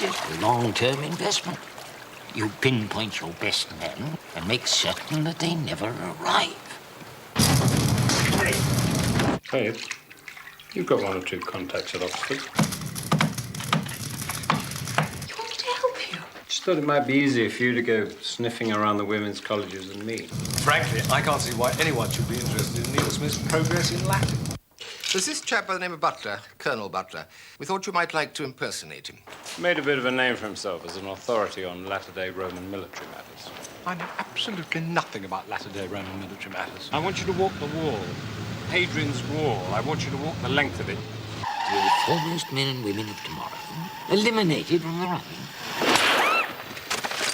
is a long-term investment. You pinpoint your best men and make certain that they never arrive. Hey, you've got one or two contacts at Oxford. You want me to help you? Just thought it might be easier for you to go sniffing around the women's colleges than me. Frankly, I can't see why anyone should be interested in Neil Smith's progress in Latin. There's this chap by the name of Butler, Colonel Butler. We thought you might like to impersonate him. Made a bit of a name for himself as an authority on latter-day Roman military matters. I know absolutely nothing about latter-day Roman military matters. I want you to walk the wall. Hadrian's Wall. I want you to walk the length of it. The foremost men and women of tomorrow eliminated from the running.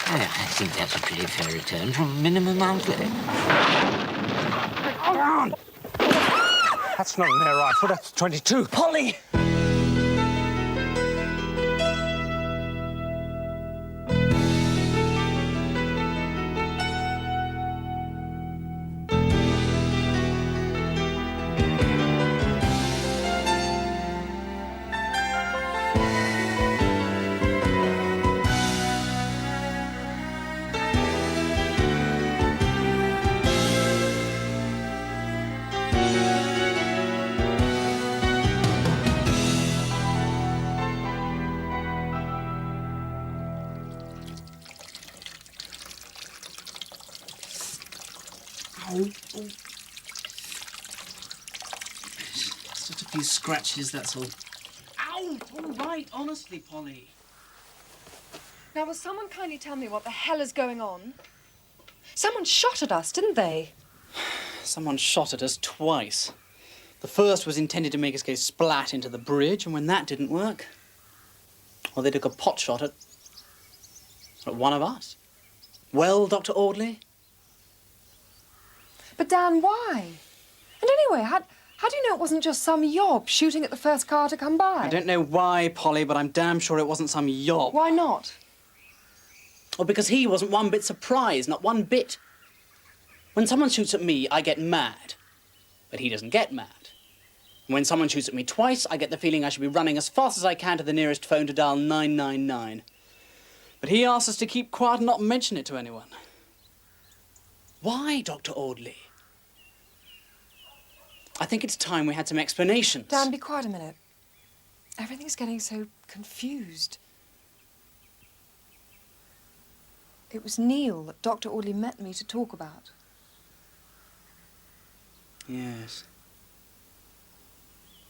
I think that's a pretty fair return from minimum outlay. Hold on! That's not an air rifle, that's 22. Polly! Just a few scratches, that's all. Ow! All right, honestly, Polly. Now, will someone kindly tell me what the hell is going on? Someone shot at us, didn't they? Someone shot at us twice. The first was intended to make us go splat into the bridge, and when that didn't work, well, they took a pot shot at one of us. Well, Dr. Audley? But, Dan, why? And anyway, how do you know it wasn't just some yob shooting at the first car to come by? I don't know why, Polly, but I'm damn sure it wasn't some yob. Why not? Well, because he wasn't one bit surprised, not one bit. When someone shoots at me, I get mad. But he doesn't get mad. When someone shoots at me twice, I get the feeling I should be running as fast as I can to the nearest phone to dial 999. But he asks us to keep quiet and not mention it to anyone. Why, Dr. Audley? I think it's time we had some explanations. Dan, be quiet a minute. Everything's getting so confused. It was Neil that Dr. Audley met me to talk about. Yes.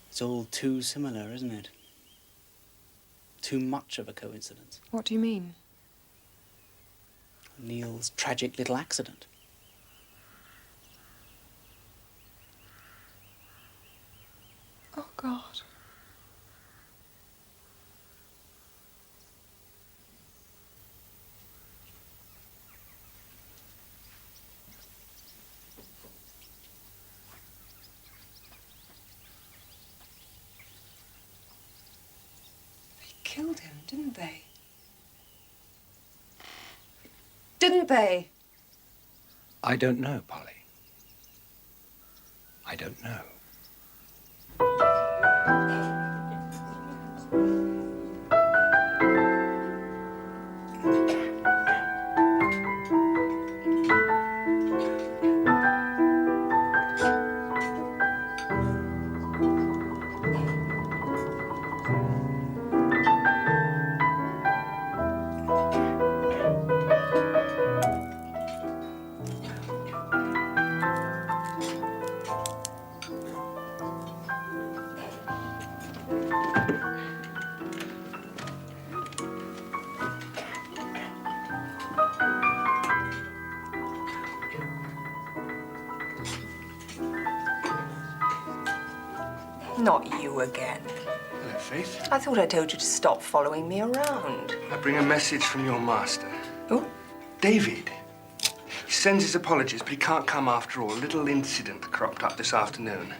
It's all too similar, isn't it? Too much of a coincidence. What do you mean? Neil's tragic little accident. Oh, God. They killed him, didn't they? Didn't they? I don't know, Polly. I don't know. Not you again. Hello, Faith. I thought I told you to stop following me around. I bring a message from your master. Who? David. He sends his apologies, but he can't come after all. A little incident cropped up this afternoon.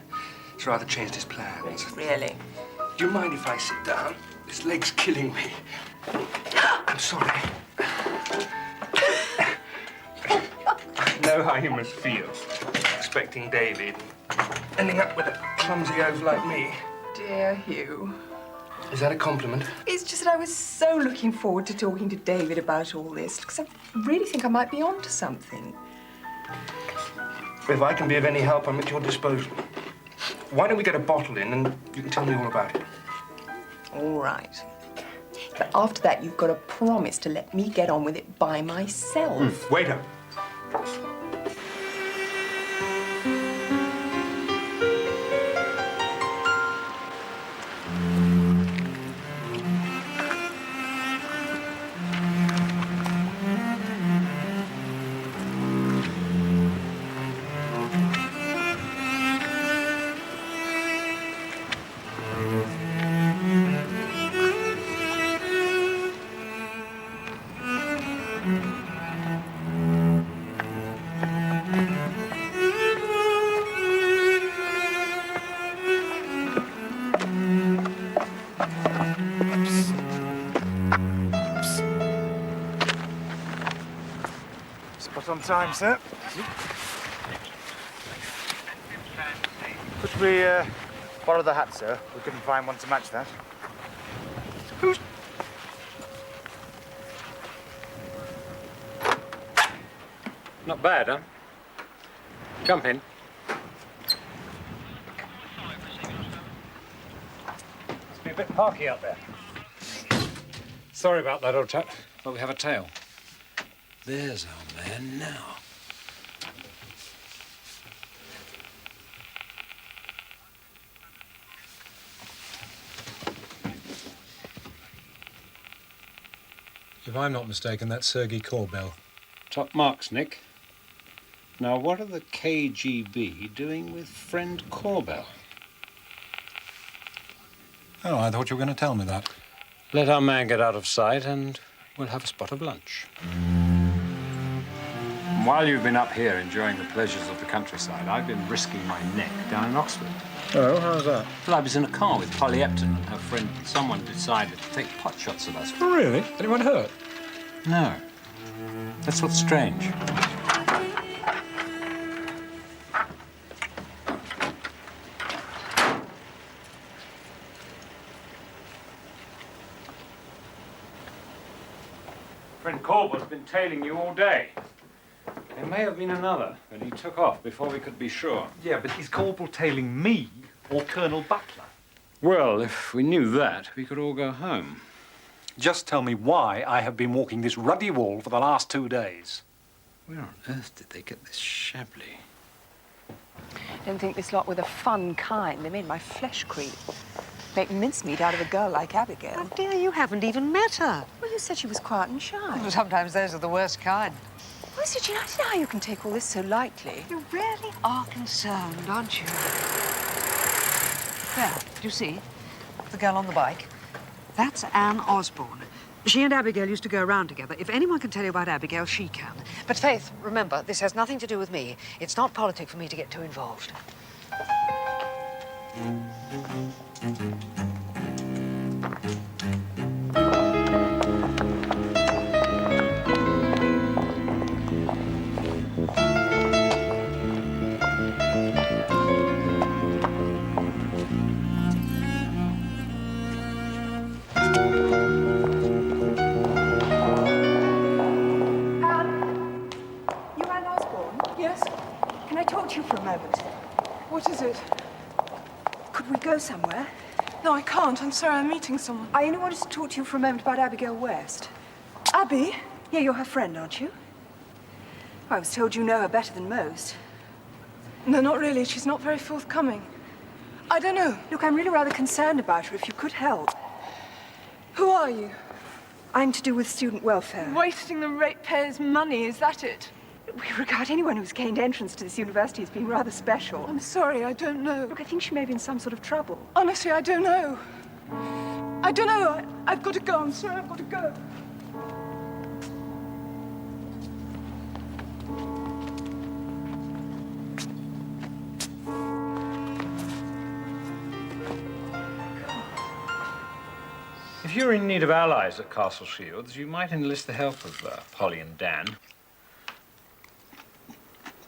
He's rather changed his plans. Really? Do you mind if I sit down? This leg's killing me. I'm sorry. I know how you must feel, expecting David, ending up with a clumsy oaf like me. Dear Hugh. Is that a compliment? It's just that I was so looking forward to talking to David about all this, because I really think I might be onto something. If I can be of any help, I'm at your disposal. Why don't we get a bottle in and you can tell me all about it? All right. But after that, you've got to promise to let me get on with it by myself. Wait up. Spot on time, sir. Could we borrow the hat, sir? We couldn't find one to match that. Who's... Not bad, huh? Jump in. Must be a bit parky out there. Sorry about that, old chap, but we have a tail. There's our man now. If I'm not mistaken, that's Sergei Korbel. Top marks, Nick. Now, what are the KGB doing with friend Korbel? Oh, I thought you were going to tell me that. Let our man get out of sight and we'll have a spot of lunch. And while you've been up here enjoying the pleasures of the countryside, I've been risking my neck down in Oxford. Oh, how's that? Well, I was in a car with Polly Epton and her friend. Someone decided to take pot shots of us. Oh, really? Anyone hurt? No. That's what's strange. Friend Corbell's been tailing you all day. There may have been another, but he took off before we could be sure. Yeah, but is Corbell tailing me or Colonel Butler? Well, if we knew that, we could all go home. Just tell me why I have been walking this ruddy wall for the last 2 days. Where on earth did they get this shabbily? I don't think this lot were the fun kind. They made my flesh creep. Make mincemeat out of a girl like Abigail. Oh, dear, you haven't even met her. Well, you said she was quiet and shy. Sometimes those are the worst kind. Well, Regina, I don't know how you can take all this so lightly. You really are concerned, aren't you? There, do you see? The girl on the bike. That's Anne Osborne. She and Abigail used to go around together. If anyone can tell you about Abigail, she can. But, Faith, remember, this has nothing to do with me. It's not politic for me to get too involved. What is it? Could we go somewhere? No, I can't. I'm sorry, I'm meeting someone. I only wanted to talk to you for a moment about Abigail West. Abby? Yeah, you're her friend, aren't you? I was told you know her better than most. No, not really. She's not very forthcoming. I don't know. Look, I'm really rather concerned about her, if you could help. Who are you? I'm to do with student welfare. Wasting the ratepayers' money, is that it? We regard anyone who's gained entrance to this university as being rather special. I'm sorry, I don't know. Look, I think she may be in some sort of trouble. Honestly, I don't know. I don't know. I've got to go. I'm sorry, I've got to go. If you're in need of allies at Castle Shields, you might enlist the help of Polly and Dan.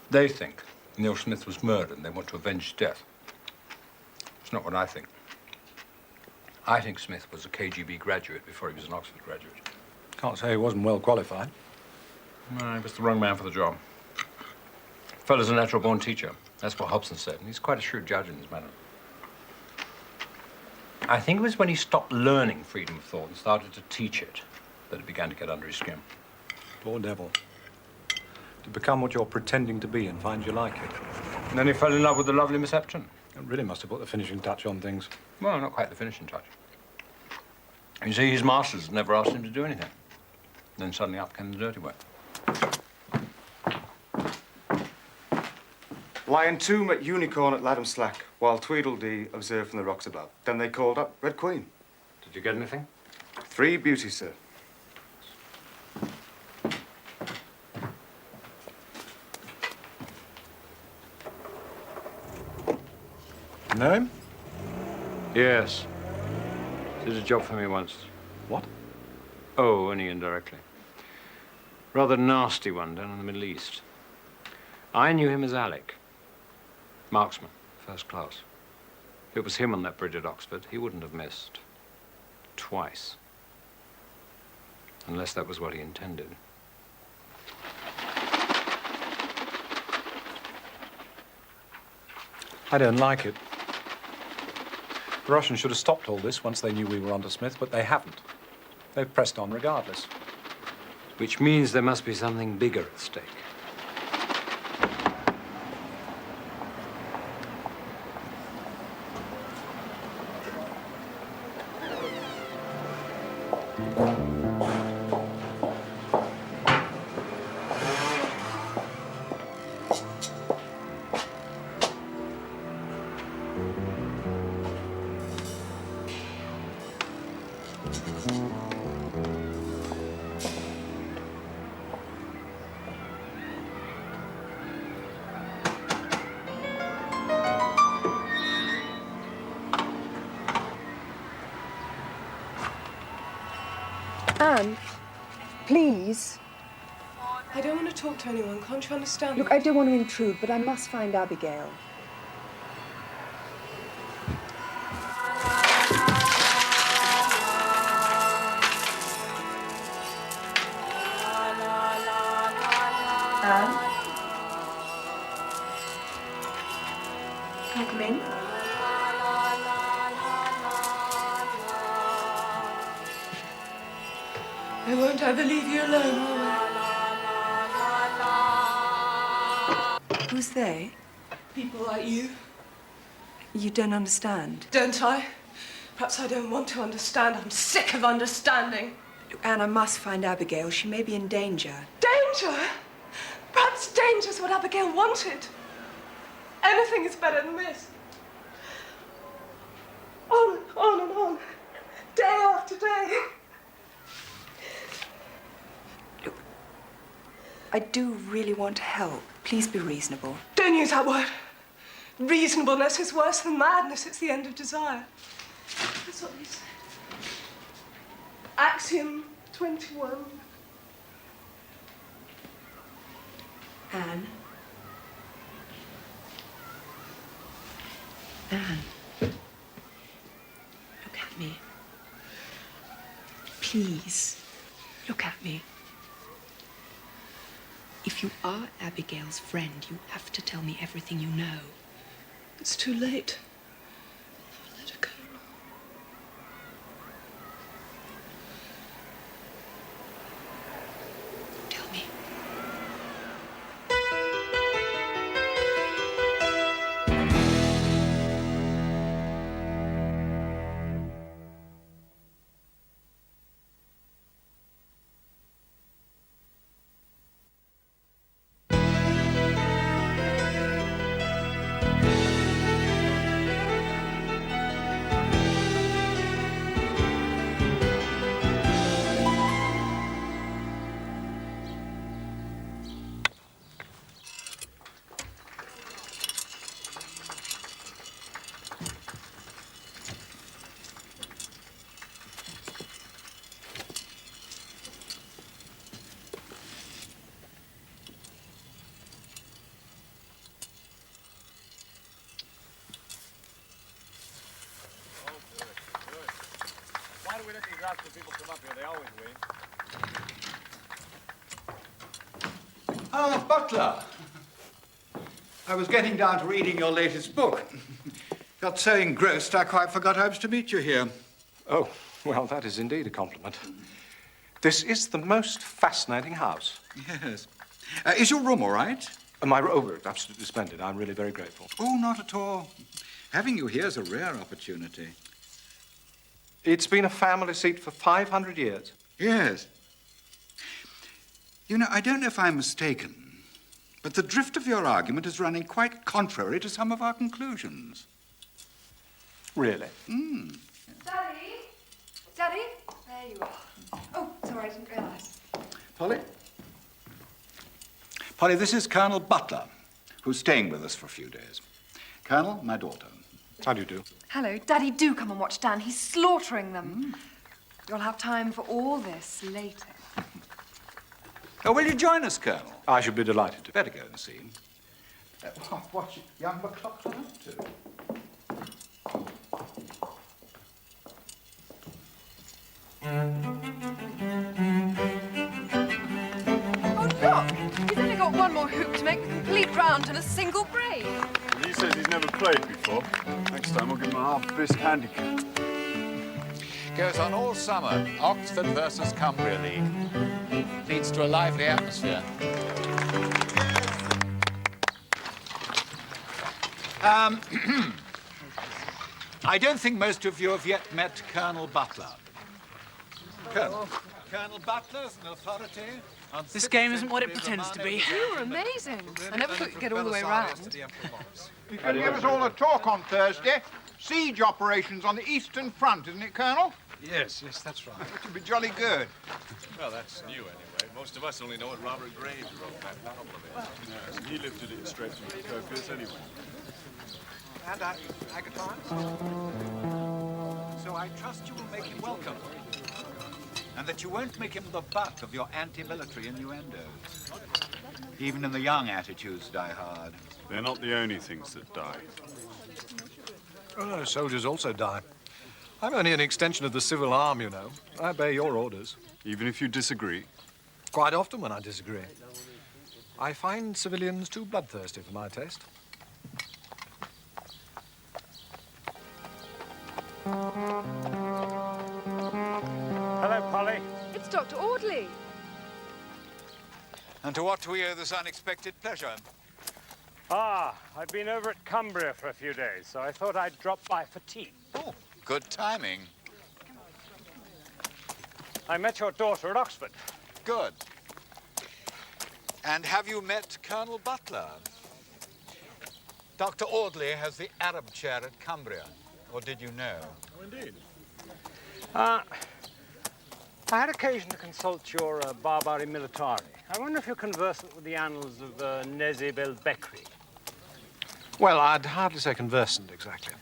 They think Neil Smith was murdered and they want to avenge his death. It's not what I think. I think Smith was a KGB graduate before he was an Oxford graduate. Can't say he wasn't well qualified. No, he was the wrong man for the job. Fellow's a natural-born teacher. That's what Hobson said, and he's quite a shrewd judge in this matter. I think it was when he stopped learning freedom of thought and started to teach it that it began to get under his skin. Poor devil. To become what you're pretending to be and find you like it. And then he fell in love with the lovely Miss Epton. It really must have put the finishing touch on things. Well, not quite the finishing touch. You see, his masters never asked him to do anything. Then suddenly up came the dirty work. Lion 2 met Unicorn at Latham Slack, while Tweedledee observed from the rocks above. Then they called up Red Queen. Did you get anything? 3 beauties, sir. Know him? Yes. Did a job for me once. What? Oh, only indirectly. Rather nasty one down in the Middle East. I knew him as Alec. Marksman, first class. If it was him on that bridge at Oxford, he wouldn't have missed. Twice. Unless that was what he intended. I don't like it. The Russians should have stopped all this once they knew we were onto Smith, but they haven't. They've pressed on regardless. Which means there must be something bigger at stake. Anne, please. I don't want to talk to anyone. Can't you understand? Look, I don't want to intrude, but I must find Abigail. Anne? Can I come in? I won't ever leave you alone, will I? Who's they? People like you. You don't understand. Don't I? Perhaps I don't want to understand. I'm sick of understanding. Look, Anne, I must find Abigail. She may be in danger. Danger? Perhaps danger's what Abigail wanted. Anything is better than this. On and on. Day after day. Look, I do really want to help. Please be reasonable. Don't use that word. Reasonableness is worse than madness. It's the end of desire. That's what you said. Axiom 21. Anne. Anne. Look at me. Please, look at me. If you are Abigail's friend, you have to tell me everything you know. It's too late. I'll never let her go. Tell me. That's when people come up here, they always win. Ah, Butler. I was getting down to reading your latest book. Got so engrossed I quite forgot I was to meet you here. Oh, well, that is indeed a compliment. This is the most fascinating house. Yes. Is your room all right? My room, absolutely splendid. I'm really very grateful. Oh, not at all. Having you here is a rare opportunity. It's been a family seat for 500 years. Yes. You know, I don't know if I'm mistaken, but the drift of your argument is running quite contrary to some of our conclusions. Really? Daddy? Daddy? There you are. Oh, sorry, I didn't realise. Polly? Polly, this is Colonel Butler, who's staying with us for a few days. Colonel, my daughter. How do you do? Hello. Daddy, do come and watch Dan. He's slaughtering them. You'll have time for all this later. Oh, will you join us, Colonel? I should be delighted to. Better go and see him. What's young McLaughlin up to? Oh, look! He's only got one more hoop to make the complete round and a single break. Well, he says he's never played before. Next time I'll give him a half-brisk handicap. Goes on all summer. Oxford versus Cumbria League. Leads to a lively atmosphere. I don't think most of you have yet met Colonel Butler. Colonel Butler's an authority. This game isn't what it pretends to be. You were amazing. I never thought you'd get all the way round. You can give us all a talk on Thursday. Siege operations on the Eastern Front, isn't it, Colonel? Yes, that's right. It should be jolly good. Well, that's new anyway. Most of us only know what Robert Graves wrote that novel about. Yes, and he lifted it straight from the Kirkus anyway. And Agathon. So I trust you will make him welcome. And that you won't make him the butt of your anti-military innuendos. Even in the young, attitudes die hard. They're not the only things that die. Oh, no, soldiers also die. I'm only an extension of the civil arm, you know. I obey your orders. Even if you disagree? Quite often when I disagree. I find civilians too bloodthirsty for my taste. Hello, Polly. It's Dr. Audley. And to what do we owe this unexpected pleasure? I've been over at Cumbria for a few days, so I thought I'd drop by for tea. Oh, good timing. I met your daughter at Oxford. Good. And have you met Colonel Butler? Dr. Audley has the Arab chair at Cumbria. Or did you know? Oh, indeed. I had occasion to consult your Barbari Militari. I wonder if you're conversant with the annals of Nezib el-Bekri. Well, I'd hardly say conversant, exactly.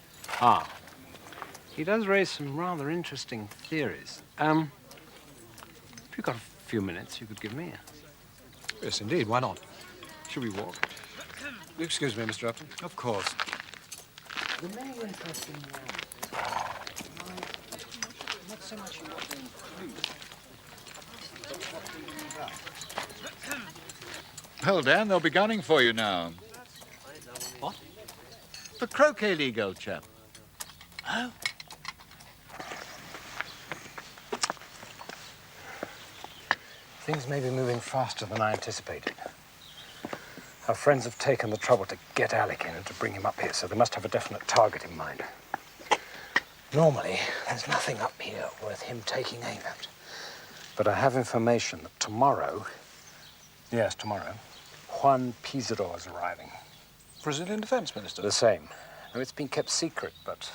He does raise some rather interesting theories. If you've got a few minutes, you could give me a... Yes, indeed. Why not? Should we walk? Excuse me, Mr. Upton. Of course. The many interesting not so much in what they include, but what they leave out. Well, Dan, they'll be gunning for you now. What? The Croquet League, old chap. Oh. Things may be moving faster than I anticipated. Our friends have taken the trouble to get Alec in and to bring him up here, so they must have a definite target in mind. Normally, there's nothing up here worth him taking aim at. But I have information that tomorrow, yes, tomorrow, Juan Pizarro is arriving. Brazilian Defense Minister? The same. Now, it's been kept secret, but...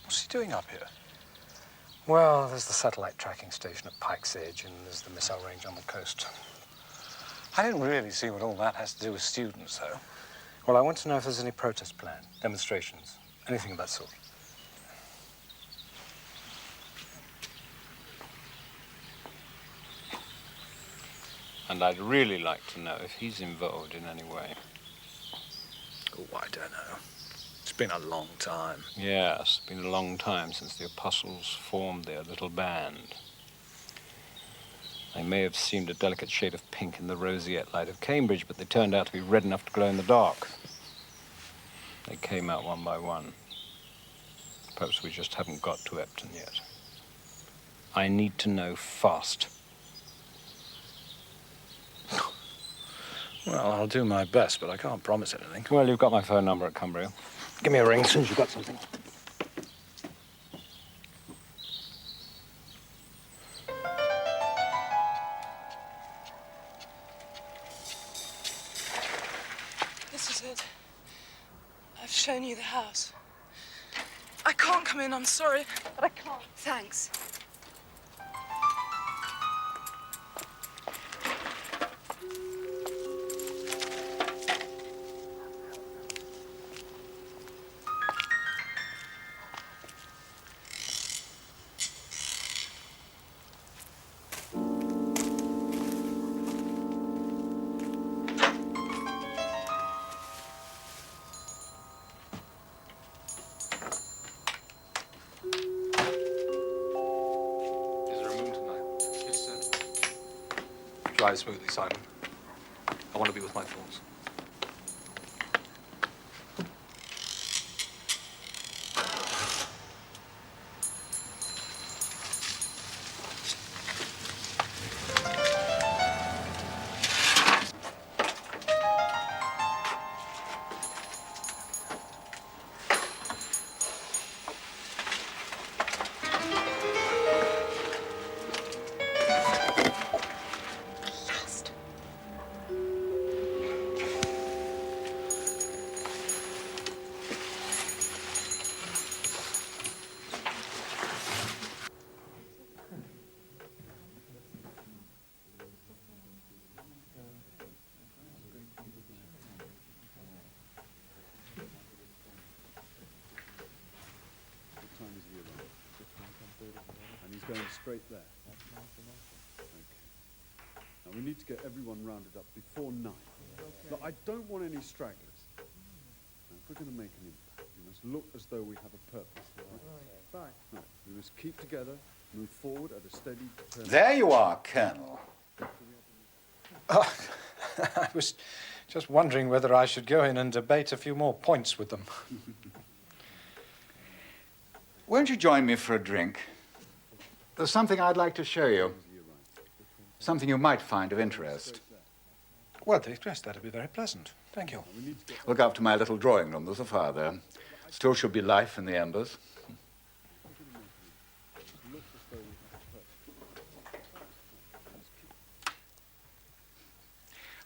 What's he doing up here? Well, there's the satellite tracking station at Pike's Edge, and there's the missile range on the coast. I don't really see what all that has to do with students, though. Well, I want to know if there's any protest plan, demonstrations, anything of that sort. And I'd really like to know if he's involved in any way. Oh, I don't know. It's It's been a long time. Yes, it's been a long time since the apostles formed their little band. They may have seemed a delicate shade of pink in the roseate light of Cambridge, but they turned out to be red enough to glow in the dark. They came out one by one. Perhaps we just haven't got to Epton yet. I need to know fast. Well, I'll do my best, but I can't promise anything. Well, you've got my phone number at Cumbria. Give me a ring as soon as you've got something. This is it. I've shown you the house. I can't come in, I'm sorry, but I can't. Thanks. Drive smoothly, Simon. I want to be with my thoughts. And he's going straight there. Okay. Now we need to get everyone rounded up before 9. Look, I don't want any stragglers. Now, if we're going to make an impact, we must look as though we have a purpose. Right? Right. We must keep together, move forward at a steady turn. There you are, Colonel. Oh, I was just wondering whether I should go in and debate a few more points with them. Won't you join me for a drink? There's something I'd like to show you. Something you might find of interest. Well, yes, that'd be very pleasant. Thank you. We'll go up to my little drawing room. There's a fire there. Still should be life in the embers.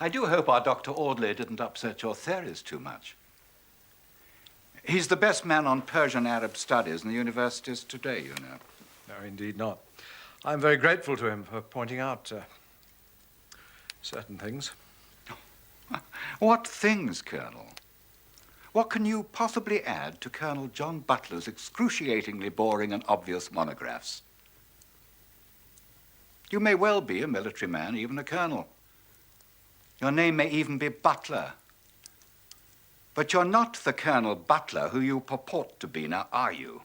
I do hope our Dr. Audley didn't upset your theories too much. He's the best man on Persian Arab studies in the universities today, you know. No, indeed not. I'm very grateful to him for pointing out certain things. What things, Colonel? What can you possibly add to Colonel John Butler's excruciatingly boring and obvious monographs? You may well be a military man, even a colonel. Your name may even be Butler. But you're not the Colonel Butler who you purport to be now, are you?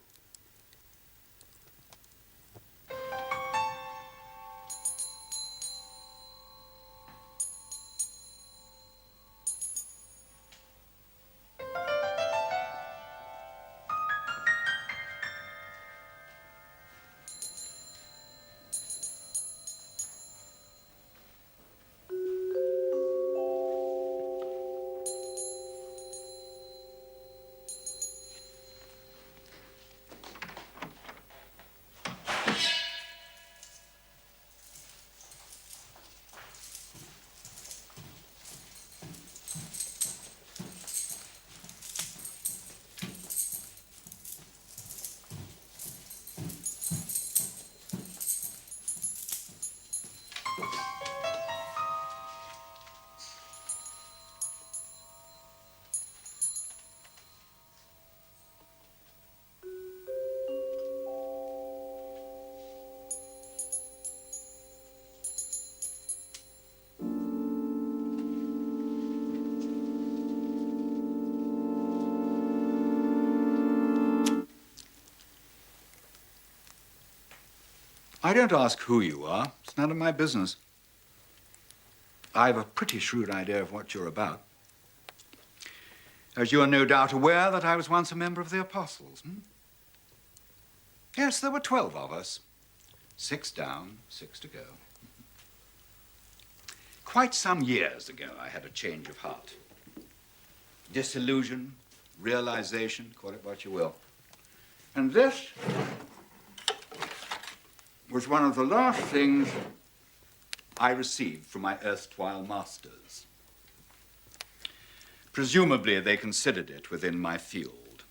I don't ask who you are. It's none of my business. I've a pretty shrewd idea of what you're about. As you are no doubt aware that I was once a member of the Apostles, Yes, there were 12 of us. 6 down, 6 to go. Quite some years ago, I had a change of heart. Disillusion, realization, call it what you will. And this was one of the last things I received from my erstwhile masters. Presumably, they considered it within my field.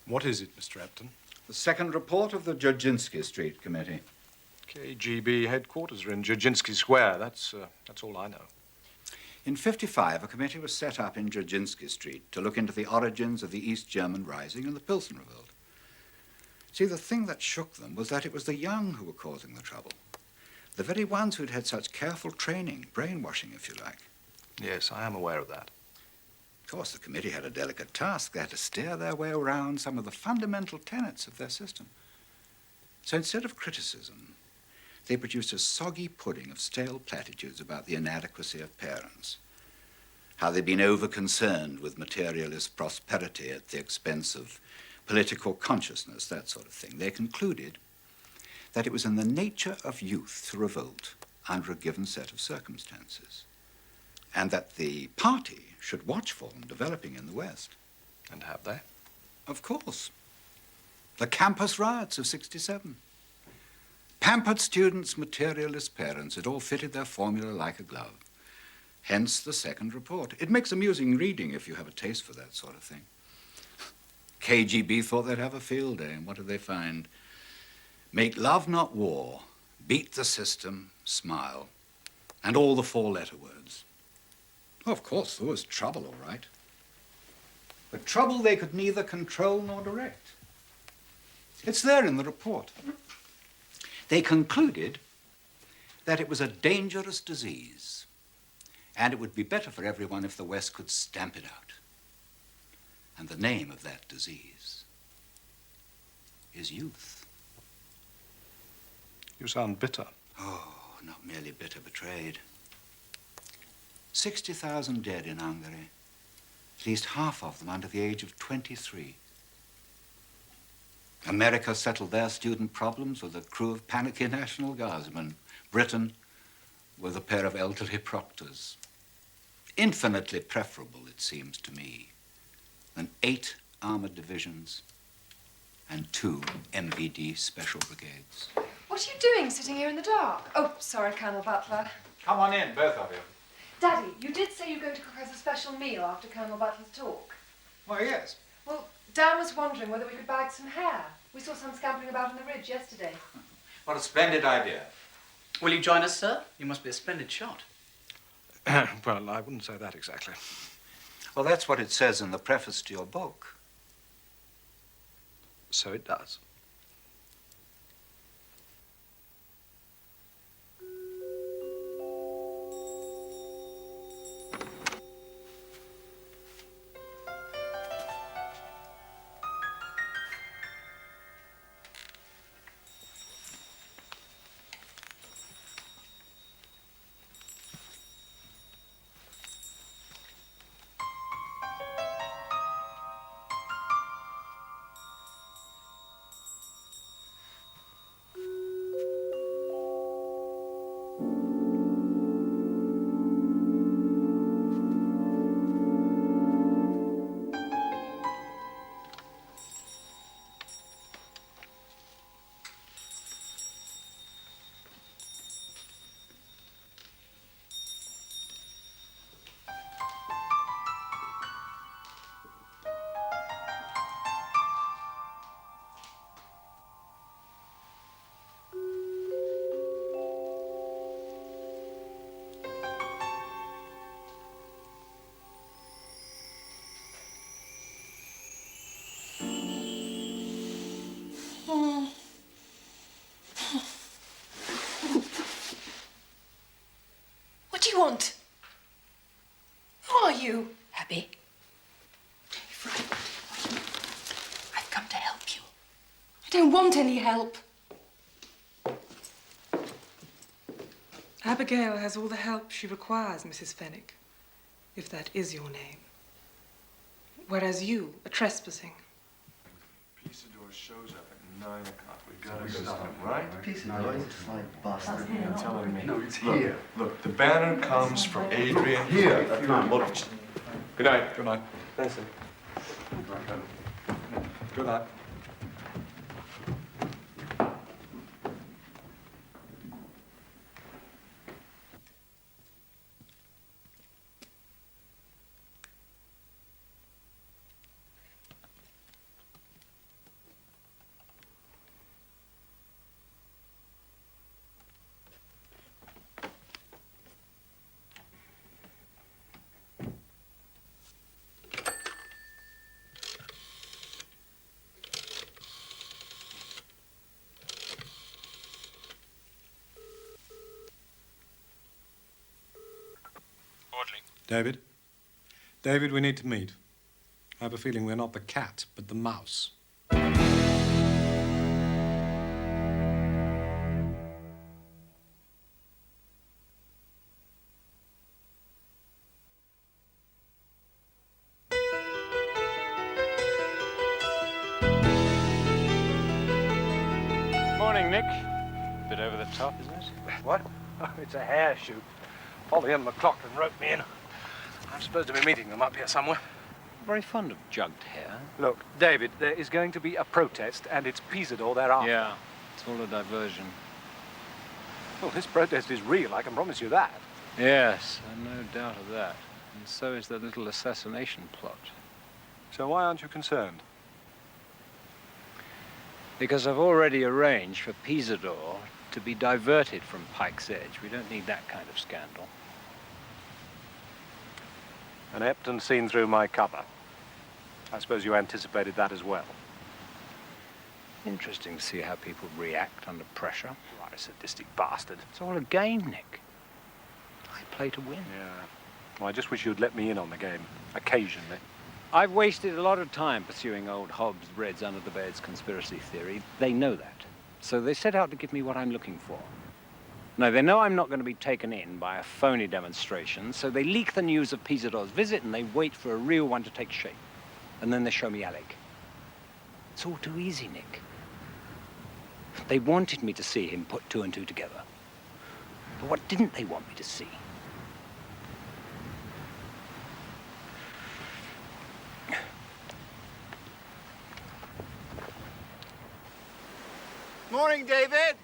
What is it, Mr. Epton? The second report of the Dzerzhinsky Street Committee. KGB headquarters are in Dzerzhinsky Square. That's all I know. In '55, a committee was set up in Dzerzhinsky Street to look into the origins of the East German Rising and the Pilsen Revolt. See, the thing that shook them was that it was the young who were causing the trouble. The very ones who'd had such careful training, brainwashing, if you like. Yes, I am aware of that. Of course, the committee had a delicate task. They had to steer their way around some of the fundamental tenets of their system. So instead of criticism, they produced a soggy pudding of stale platitudes about the inadequacy of parents, how they'd been over-concerned with materialist prosperity at the expense of political consciousness, that sort of thing. They concluded that it was in the nature of youth to revolt under a given set of circumstances, and that the party should watch for them developing in the West. And have they? Of course. The campus riots of '67. Pampered students, materialist parents, it all fitted their formula like a glove. Hence the second report. It makes amusing reading if you have a taste for that sort of thing. KGB thought they'd have a field day, and what did they find? Make love, not war. Beat the system, smile. And all the 4-letter words. Oh, of course, there was trouble, all right. But trouble they could neither control nor direct. It's there in the report. They concluded that it was a dangerous disease, and it would be better for everyone if the West could stamp it out. And the name of that disease is youth. You sound bitter. Oh, not merely bitter, betrayed. 60,000 dead in Hungary, at least half of them under the age of 23. America settled their student problems with a crew of panicky National Guardsmen. Britain with a pair of elderly proctors. Infinitely preferable, it seems to me, than 8 armored divisions and 2 MVD special brigades. What are you doing sitting here in the dark? Oh, sorry, Colonel Butler. Come on in, both of you. Daddy, you did say you were going to cook us a special meal after Colonel Butler's talk. Why, yes. Well, Dan was wondering whether we could bag some hare. We saw some scampering about on the ridge yesterday. What a splendid idea. Will you join us, sir? You must be a splendid shot. Well, I wouldn't say that exactly. Well, that's what it says in the preface to your book. So it does. What do you want? Who are you? Abby, don't be frightened. I've come to help you. I don't want any help. Abigail has all the help she requires, Mrs. Fenwick, if that is your name. Whereas you are trespassing. Peaceador shows up at 9 o'clock. We've got to stop him, right? Peaceador? Bastard. You're telling me. No, it's here. Look, the banner comes from Adrian here. Look. Good night. Good night. Listen. Good night. David? David, we need to meet. I have a feeling we're not the cat, but the mouse. Morning, Nick. Bit over the top, isn't it? What? Oh, it's a hair shoot. Polly and McLaughlin roped me in. I'm supposed to be meeting them up here somewhere. Very fond of jugged hair. Look, David, there is going to be a protest, and it's Peaceador thereafter. Yeah, it's all a diversion. Well, this protest is real, I can promise you that. Yes, no doubt of that. And so is the little assassination plot. So why aren't you concerned? Because I've already arranged for Peaceador to be diverted from Pike's Edge. We don't need that kind of scandal. An Epton seen through my cover. I suppose you anticipated that as well. Interesting to see how people react under pressure. What a sadistic bastard. It's all a game, Nick. I play to win. Yeah. Well, I just wish you'd let me in on the game. Occasionally. I've wasted a lot of time pursuing old Hobbes' Reds under the bed's conspiracy theory. They know that. So they set out to give me what I'm looking for. Now, they know I'm not going to be taken in by a phony demonstration, so they leak the news of Peaceador's visit and they wait for a real one to take shape. And then they show me Alec. It's all too easy, Nick. They wanted me to see him put two and two together. But what didn't they want me to see? Morning, David.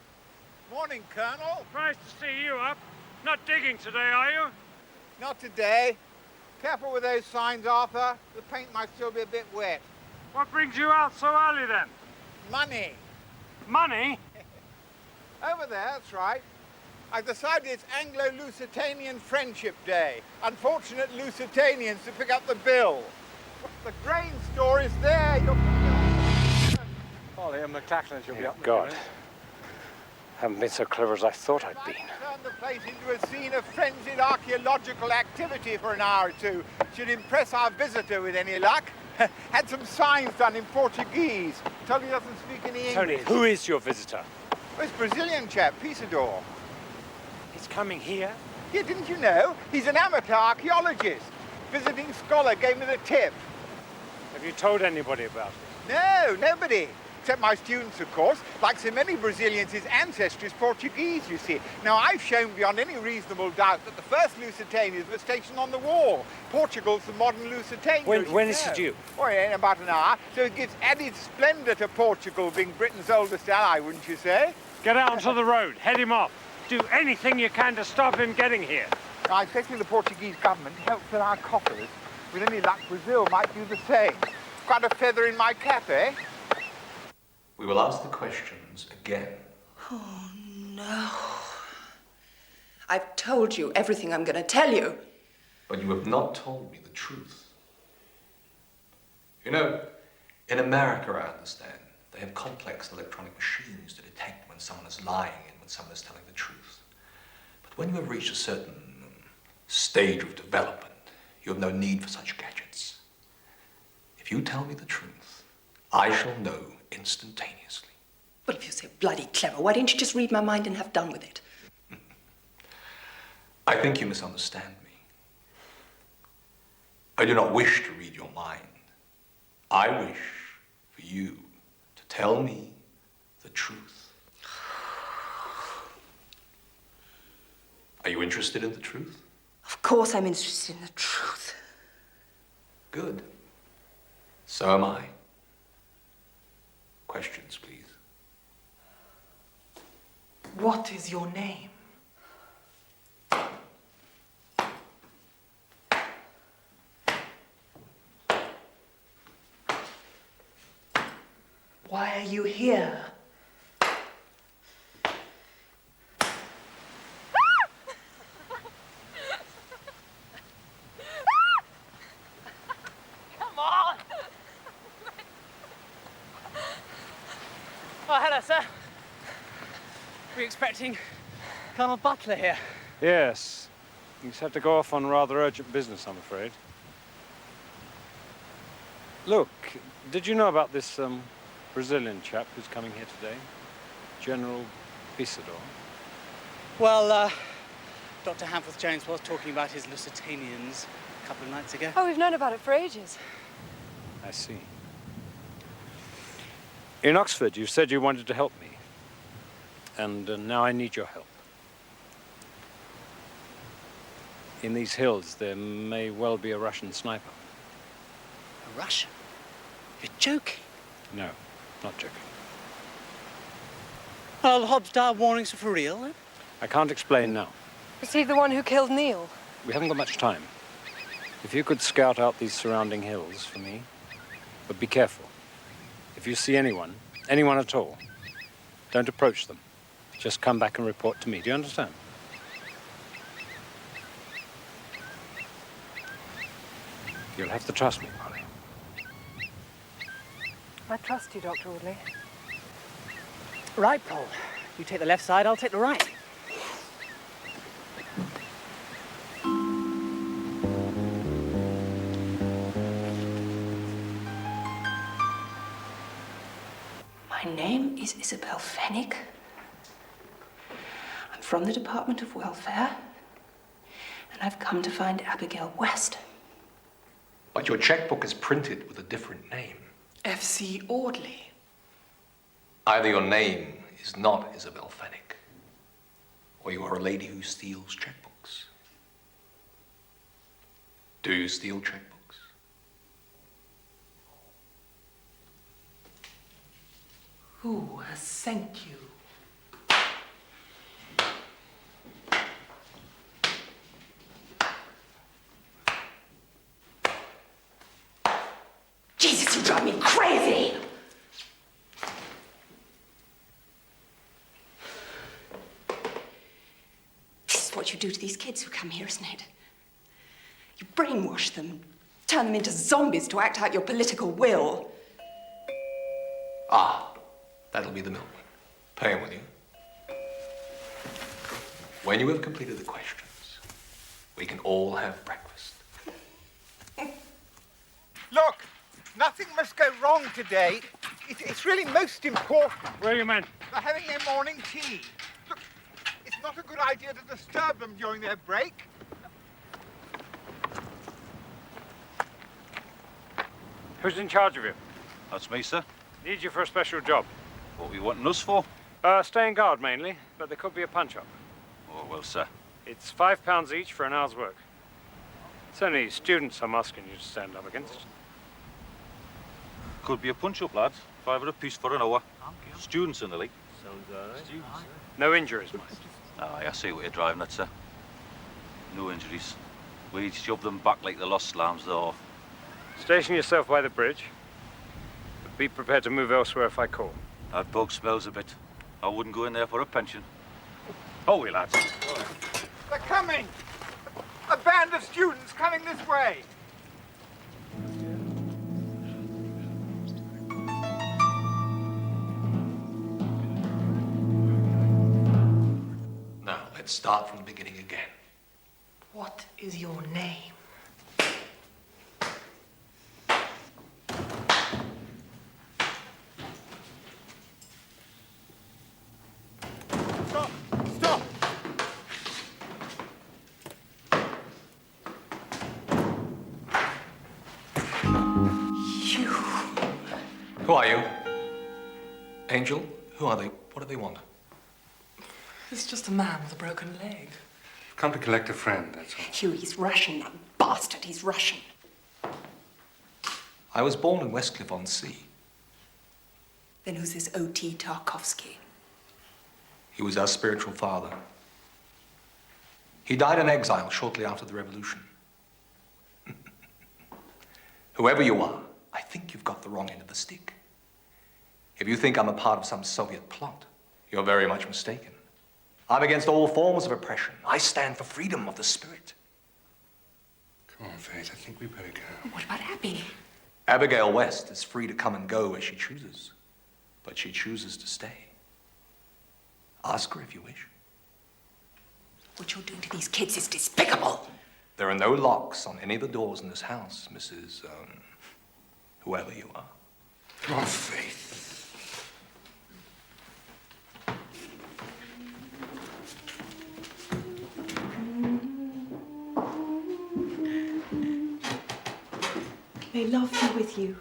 Morning, Colonel. Surprised to see you up. Not digging today, are you? Not today. Careful with those signs, Arthur. The paint might still be a bit wet. What brings you out so early, then? Money. Money? Over there, that's right. I've decided it's Anglo-Lusitanian Friendship Day. Unfortunate Lusitanians to pick up the bill. The grain store is there. Polly and McLaughlin should be up. God. Haven't been so clever as I thought I'd been. Turn the place into a scene of frenzied archaeological activity for an hour or two. Should impress our visitor with any luck. Had some signs done in Portuguese. Told he doesn't speak any English. Tony, who is your visitor? This Brazilian chap, Peaceador. He's coming here? Yeah, didn't you know? He's an amateur archaeologist. Visiting scholar gave me the tip. Have you told anybody about it? No, nobody. Except my students, of course. Like so many Brazilians, his ancestry is Portuguese, you see. Now, I've shown beyond any reasonable doubt that the first Lusitanians were stationed on the wall. Portugal's the modern Lusitania. When is it due? Oh, in about an hour. So it gives added splendour to Portugal, being Britain's oldest ally, wouldn't you say? Get out onto the road. Head him off. Do anything you can to stop him getting here. I expect the Portuguese government to help fill our coffers. With any luck, Brazil might do the same. Quite a feather in my cap, eh? We will ask the questions again. Oh, no. I've told you everything I'm going to tell you. But you have not told me the truth. You know, in America, I understand, they have complex electronic machines to detect when someone is lying and when someone is telling the truth. But when you have reached a certain stage of development, you have no need for such gadgets. If you tell me the truth, I shall know instantaneously. Well, if you're so bloody clever, why don't you just read my mind and have done with it? I think you misunderstand me. I do not wish to read your mind. I wish for you to tell me the truth. Are you interested in the truth? Of course I'm interested in the truth. Good. So am I. Questions, please. What is your name? Why are you here? Come on! Oh, hello, sir. Were you expecting Colonel Butler here? Yes. He's had to go off on rather urgent business, I'm afraid. Look, did you know about this Brazilian chap who's coming here today? General Bisador? Well, Dr. Hamforth Jones was talking about his Lusitanians a couple of nights ago. Oh, we've known about it for ages. I see. In Oxford, you said you wanted to help me. And now I need your help. In these hills, there may well be a Russian sniper. A Russian? You're joking. No, not joking. Well, the Hobsdale warnings are for real, then? I can't explain now. Was he the one who killed Neil? We haven't got much time. If you could scout out these surrounding hills for me, but be careful. If you see anyone at all, don't approach them. Just come back and report to me. Do you understand? You'll have to trust me, Polly. I trust you, Dr. Audley. Right, Paul. You take the left side, I'll take the right. My name is Isabel Fennick. I'm from the Department of Welfare, and I've come to find Abigail West. But your checkbook is printed with a different name. F.C. Audley. Either your name is not Isabel Fennick, or you are a lady who steals checkbooks. Do you steal checkbooks? Who has sent you? Jesus, you drive me crazy! This is what you do to these kids who come here, isn't it? You brainwash them, turn them into zombies to act out your political will. Ah, that'll be the milkman. Pay him, will you? When you have completed the questions, we can all have breakfast. Look, nothing must go wrong today. It's really most important. Where are you men? They're having their morning tea. Look, it's not a good idea to disturb them during their break. Who's in charge of you? That's me, sir. Need you for a special job. What were you wanting us for? Staying guard mainly, but there could be a punch-up. Oh, well, sir. It's £5 each for an hour's work. It's only students I'm asking you to stand up against. Could be a punch-up, lads. £5 apiece for an hour. Students in the league. No injuries, mind. Aye, I see what you're driving at, sir. No injuries. We shove them back like the lost lambs, though. Station yourself by the bridge. But be prepared to move elsewhere if I call. That bug smells a bit. I wouldn't go in there for a pension. Oh, we lads. They're coming! A band of students coming this way. Now, let's start from the beginning again. What is your name? Who are you? Angel? Who are they? What do they want? He's just a man with a broken leg. Come to collect a friend, that's all. Hugh, he's Russian, that bastard. He's Russian. I was born in Westcliff-on-Sea. Then who's this O.T. Tarkovsky? He was our spiritual father. He died in exile shortly after the revolution. Whoever you are, I think you've got the wrong end of the stick. If you think I'm a part of some Soviet plot, you're very much mistaken. I'm against all forms of oppression. I stand for freedom of the spirit. Come on, Faith, I think we better go. What about Abby? Abigail West is free to come and go as she chooses, but she chooses to stay. Ask her if you wish. What you're doing to these kids is despicable. There are no locks on any of the doors in this house, Mrs. Whoever you are. Come on, Faith. May love be with you.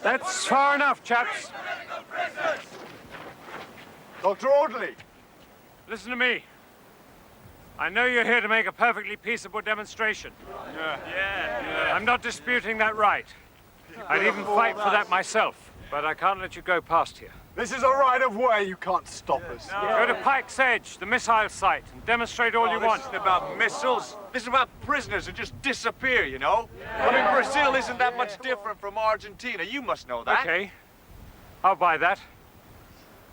That's far enough, chaps. Dr. Audley! Listen to me. I know you're here to make a perfectly peaceable demonstration. Yeah. I'm not disputing that right. I'd even fight for that myself, but I can't let you go past here. This is a right of way. You can't stop us. Go to Pike's Edge, the missile site, and demonstrate all you want. This isn't about missiles. This is about prisoners who just disappear, you know? I mean, Brazil isn't that much different from Argentina. You must know that. Okay. I'll buy that.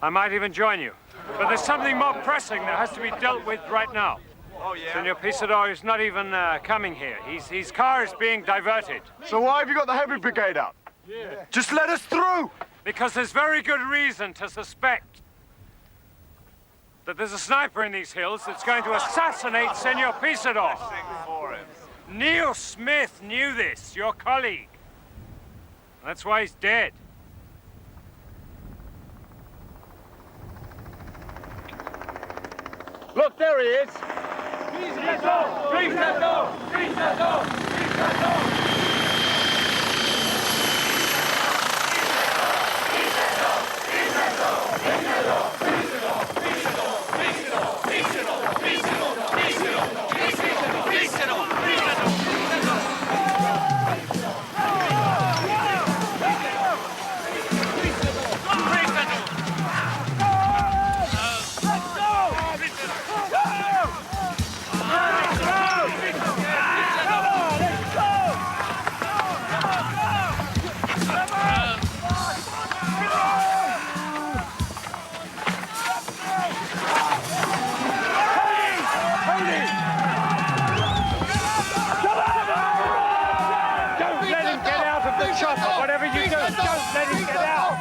I might even join you. But there's something more pressing that has to be dealt with right now. Oh, yeah? Senor Pisador is not even coming here. His car is being diverted. So why have you got the heavy brigade up? Yeah. Just let us through! Because there's very good reason to suspect that there's a sniper in these hills that's going to assassinate Senor Pisador. Neil Smith knew this, your colleague. That's why he's dead. Look, there he is! Whatever you do, don't let him get out!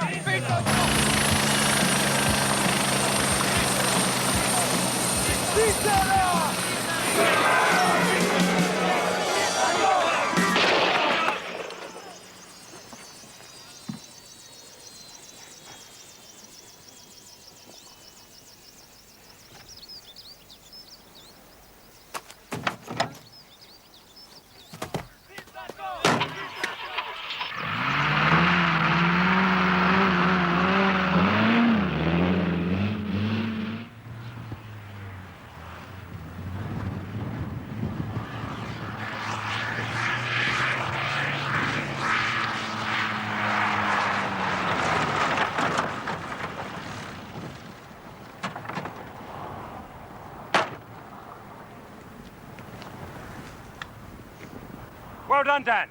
Well done, Dan.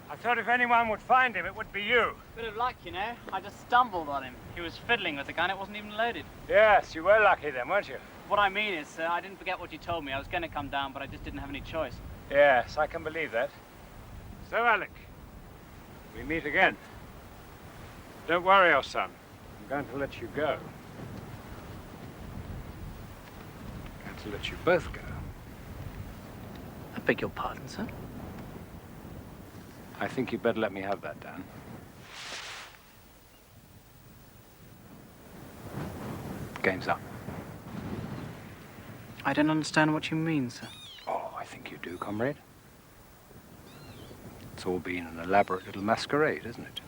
I thought if anyone would find him, it would be you. Bit of luck, you know. I just stumbled on him. He was fiddling with the gun. It wasn't even loaded. Yes, you were lucky then, weren't you? What I mean is, sir, I didn't forget what you told me. I was going to come down, but I just didn't have any choice. Yes, I can believe that. So, Alec, we meet again. Don't worry, your son. I'm going to let you go. I'm going to let you both go. I beg your pardon, sir? I think you'd better let me have that, Dan. Game's up. I don't understand what you mean, sir. Oh, I think you do, comrade. It's all been an elaborate little masquerade, isn't it?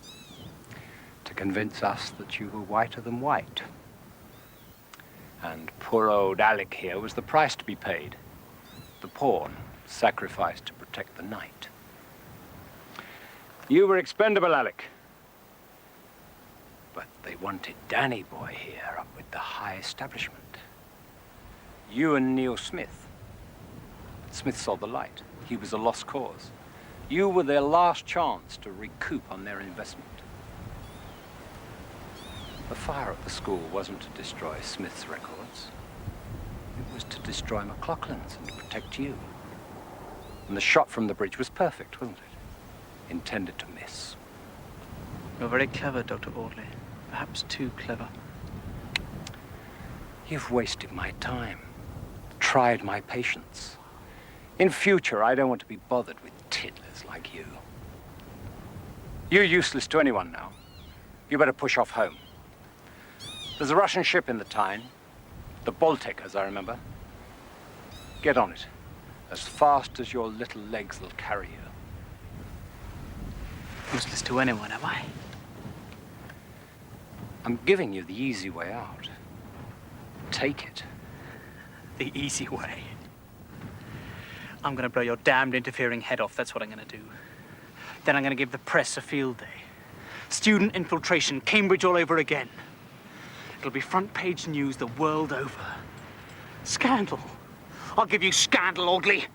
To convince us that you were whiter than white. And poor old Alec here was the price to be paid. The pawn sacrificed to protect the knight. You were expendable, Alec. But they wanted Danny boy here up with the high establishment. You and Neil Smith. Smith saw the light. He was a lost cause. You were their last chance to recoup on their investment. The fire at the school wasn't to destroy Smith's records. It was to destroy McLaughlin's and to protect you. And the shot from the bridge was perfect, wasn't it? Intended to miss. You're very clever, Dr. Audley. Perhaps too clever. You've wasted my time. Tried my patience. In future, I don't want to be bothered with tiddlers like you. You're useless to anyone now. You better push off home. There's a Russian ship in the Tyne. The Baltic, as I remember. Get on it. As fast as your little legs will carry you. Useless to anyone, am I? I'm giving you the easy way out. Take it. The easy way. I'm going to blow your damned interfering head off. That's what I'm going to do. Then I'm going to give the press a field day. Student infiltration, Cambridge all over again. It'll be front page news the world over. Scandal. I'll give you scandal, Audley.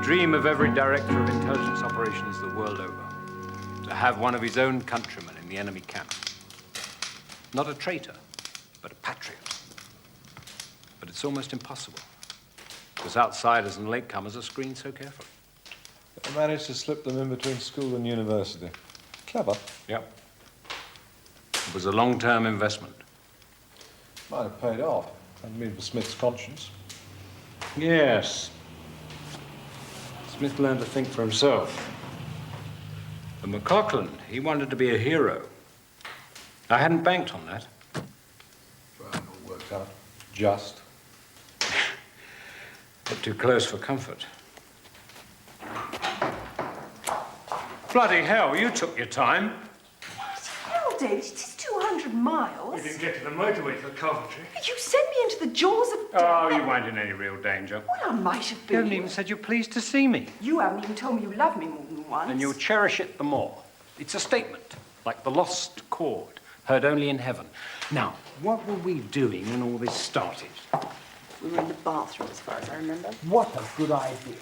Dream of every director of intelligence operations the world over, to have one of his own countrymen in the enemy camp. Not a traitor, but a patriot. But it's almost impossible, because outsiders and latecomers are screened so carefully. But they managed to slip them in between school and university. Clever. Yep. It was a long-term investment. Might have paid off. I mean, for Smith's conscience. Yes. Smith learned to think for himself. And McLaughlin, he wanted to be a hero. I hadn't banked on that. Well, it all worked out. Just. But too close for comfort. Bloody hell, you took your time. Hell, David, it's 200 miles. We didn't get to the motorway for Coventry. You sent me into the jaws of death. Oh, you weren't in any real danger. Well, I might have You been. haven't even said you're pleased to see me. You haven't even told me you love me more than once. And you'll cherish it the more. It's a statement, like the lost chord, heard only in heaven. Now, what were we doing when all this started? We were in the bathroom, as far as I remember. What a good idea.